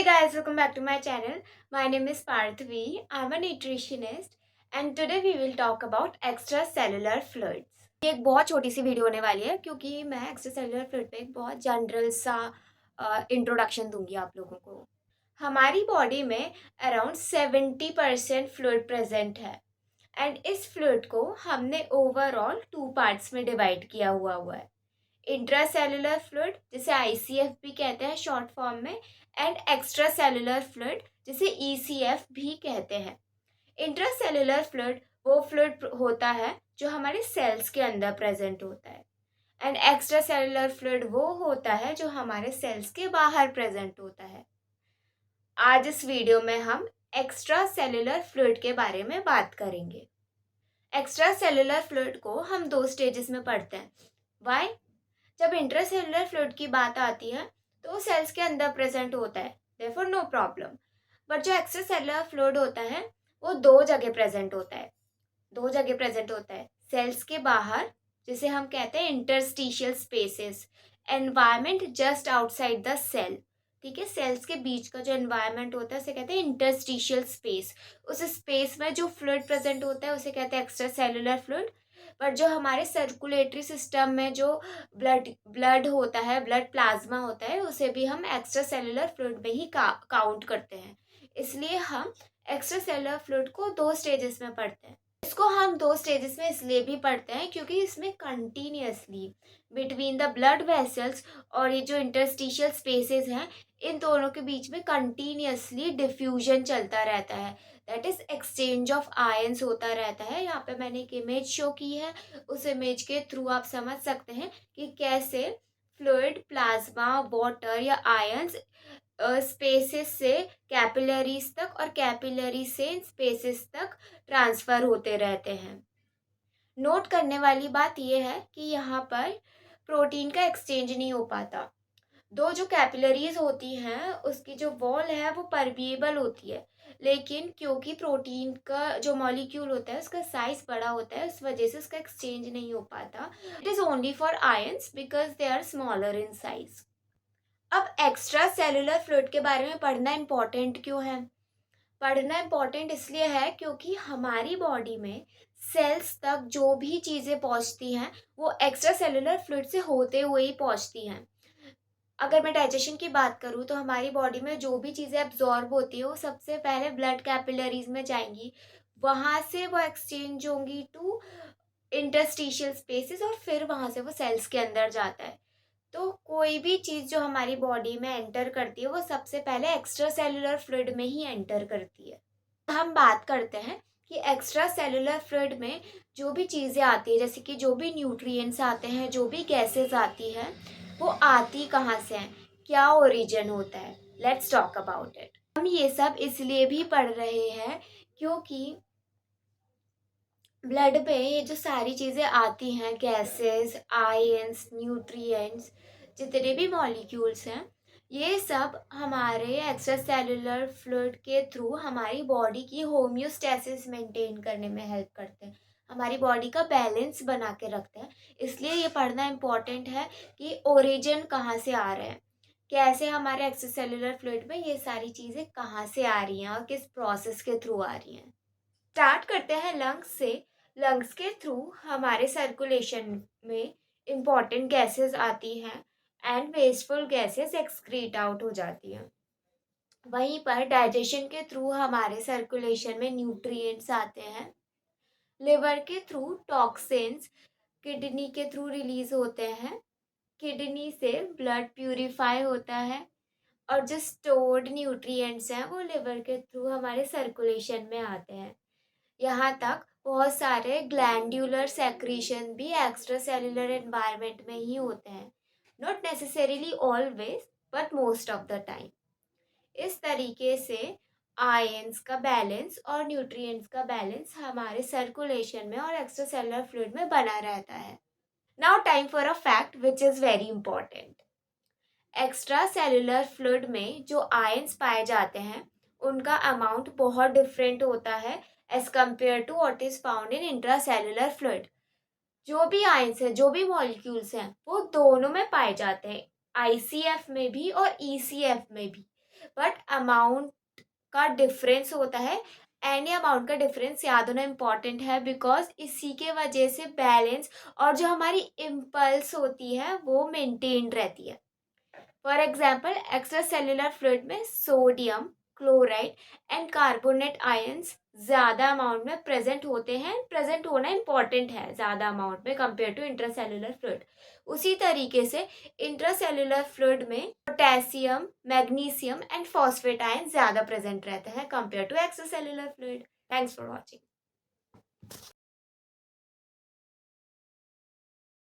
guys, welcome back to my channel. My name is Parthavi. I'm a nutritionist and today we will talk about extracellular fluids. ये एक बहुत छोटी सी video होने वाली है क्योंकि मैं एक्स्ट्रासेलुलर फ्लूइड पे एक बहुत जनरल सा इंट्रोडक्शन दूंगी आप लोगों को। हमारी बॉडी में अराउंड 70% फ्लूइड प्रेजेंट है एंड इस फ्लूइड को हमने ओवरऑल 2 पार्ट्स में डिवाइड किया हुआ है। इंट्रासेलुलर फ्लूइड जिसे आईसीएफ भी कहते हैं शॉर्ट फॉर्म में, एंड एक्स्ट्रा सेलुलर फ्लूइड जिसे ईसीएफ भी कहते हैं। इंट्रासेलुलर फ्लूइड वो फ्लूइड होता है जो हमारे सेल्स के अंदर प्रेजेंट होता है एंड एक्स्ट्रा सेलुलर फ्लूइड वो होता है जो हमारे सेल्स के बाहर प्रेजेंट होता है। आज इस वीडियो में हम एक्स्ट्रा सेलुलर फ्लूइड के बारे में बात करेंगे। एक्स्ट्रा सेलुलर फ्लूइड को हम 2 स्टेजेस में पढ़ते हैं। वाई? जब इंट्रासेलुलर फ्लूइड की बात आती है तो सेल्स के अंदर प्रेजेंट होता है, देयरफॉर नो प्रॉब्लम। बट जो एक्स्ट्रा सेलुलर फ्लूइड होता है वो 2 जगह प्रेजेंट होता है। 2 जगह प्रेजेंट होता है, सेल्स के बाहर जिसे हम कहते हैं interstitial spaces, environment just outside the cell. ठीक है, सेल्स के बीच का जो एनवायरमेंट होता है उसे कहते हैं इंटरस्टिशियल स्पेस। उस स्पेस में जो फ्लूइड प्रेजेंट होता है उसे कहते हैं एक्स्ट्रा सेलुलर फ्लूइड। बट जो हमारे सर्कुलेटरी सिस्टम में जो ब्लड होता है, ब्लड प्लाज्मा होता है, उसे भी हम एक्स्ट्रा सेलुलर फ्लूइड में ही काउंट करते हैं। इसलिए हम एक्स्ट्रा सेलुलर फ्लूइड को 2 स्टेजेस में पढ़ते हैं। इसको हम 2 स्टेजेस में इसलिए भी पढ़ते हैं क्योंकि इसमें continuously between the blood vessels और ये जो इंटरस्टिशियल स्पेसेस हैं, इन दोनों के बीच में कंटिन्यूअसली डिफ्यूजन चलता रहता है। That is exchange of ions होता रहता है। यहाँ पे मैंने एक इमेज शो की है, उस इमेज के थ्रू आप समझ सकते हैं कि कैसे फ्लूइड, प्लाज्मा, वाटर या आयंस स्पेसेस से कैपिलरीज तक और कैपिलरी से स्पेसेस तक ट्रांसफर होते रहते हैं। नोट करने वाली बात यह है कि यहाँ पर प्रोटीन का एक्सचेंज नहीं हो पाता। दो जो कैपिलरीज होती हैं उसकी जो वॉल है वो परमिएबल होती है, लेकिन क्योंकि प्रोटीन का जो मॉलिक्यूल होता है उसका साइज बड़ा होता है, उस वजह से उसका एक्सचेंज नहीं हो पाता। It is only for ions because they are smaller in size. अब एक्स्ट्रा सेलुलर फ्लूइड के बारे में पढ़ना इम्पोर्टेंट क्यों है? पढ़ना इम्पोर्टेंट इसलिए है क्योंकि हमारी बॉडी में सेल्स तक जो भी चीज़ें पहुंचती हैं वो एक्स्ट्रा सेलुलर फ्लूइड से होते हुए ही पहुंचती हैं। अगर मैं डाइजेशन की बात करूँ तो हमारी बॉडी में जो भी चीज़ें एब्जॉर्ब होती है वो सबसे पहले ब्लड कैपिलरीज में जाएंगी, वहाँ से वो एक्सचेंज होंगी टू इंटरस्टिशियल स्पेसेस और फिर वहाँ से वो सेल्स के अंदर जाता है। तो कोई भी चीज़ जो हमारी बॉडी में एंटर करती है वो सबसे पहले एक्स्ट्रा सेलुलर फ्लूइड में ही एंटर करती है। हम बात करते हैं कि एक्स्ट्रा सेलुलर फ्लूइड में जो भी चीज़ें आती है, जैसे कि जो भी न्यूट्रिएंट्स आते हैं, जो भी गैसेस आती हैं, वो आती कहाँ से हैं, क्या ओरिजिन होता है। Let's talk about it. हम ये सब इसलिए भी पढ़ रहे हैं क्योंकि ब्लड में ये जो सारी चीज़ें आती हैं, गैसेस, आयंस, न्यूट्रिएंट्स, जितने भी मॉलिक्यूल्स हैं, ये सब हमारे एक्स्ट्रा सेलुलर फ्लूइड के थ्रू हमारी बॉडी की होम्योस्टेसिस मेंटेन करने में हेल्प करते हैं, हमारी बॉडी का बैलेंस बना के रखते हैं। इसलिए ये पढ़ना इम्पॉर्टेंट है कि ओरिजिन कहाँ से आ रहे हैं, कैसे हमारे एक्स्ट्रा सेलुलर फ्लूइड में ये सारी चीज़ें कहाँ से आ रही हैं और किस प्रोसेस के थ्रू आ रही हैं। स्टार्ट करते हैं लंग्स से। लंग्स के थ्रू हमारे सर्कुलेशन में इम्पॉर्टेंट गैसेस आती हैं and wasteful gases excrete out हो जाती हैं। वहीं पर डाइजेशन के थ्रू हमारे सर्कुलेशन में न्यूट्रिएंट्स आते हैं। लिवर के थ्रू टॉक्सिन्स किडनी के थ्रू रिलीज होते हैं। किडनी से ब्लड प्यूरिफाई होता है और जो स्टोर्ड न्यूट्रिएंट्स हैं वो लिवर के थ्रू हमारे सर्कुलेशन में आते हैं। यहाँ तक बहुत सारे ग्लैंड्यूलर सेक्रीशन भी एक्स्ट्रा सेलुलर एनवायरनमेंट में ही होते हैं, not necessarily always but most of the time. इस तरीके से आयंस का बैलेंस और न्यूट्रिएंट्स का बैलेंस हमारे सर्कुलेशन में और एक्स्ट्रा सेलुलर फ्लूइड में बना रहता है। Now time for a fact which is very important. Extra cellular fluid में जो आयंस पाए जाते हैं उनका अमाउंट बहुत डिफरेंट होता है as compare to what is found in intracellular fluid. जो भी आयंस है, जो भी मॉलिक्यूल्स हैं, वो दोनों में पाए जाते हैं, आईसीएफ में भी और ईसीएफ में भी। बट अमाउंट का डिफरेंस होता है। एनी अमाउंट का डिफरेंस याद होना इम्पॉर्टेंट है, बिकॉज इसी के वजह से बैलेंस और जो हमारी इम्पल्स होती है वो मेंटेन रहती है। For example, extra cellular fluid में sodium chloride and carbonate ions ज़्यादा अमाउंट में प्रेजेंट होते हैं। प्रेजेंट होना इंपॉर्टेंट है ज़्यादा अमाउंट में कंपेयर टू इंट्रासेल्यूलर फ्लूइड। उसी तरीके से इंट्रासेल्यूलर फ्लूइड में potassium, magnesium and phosphate ion ज़्यादा प्रेजेंट रहते हैं compare to extra cellular fluid. Thanks for watching.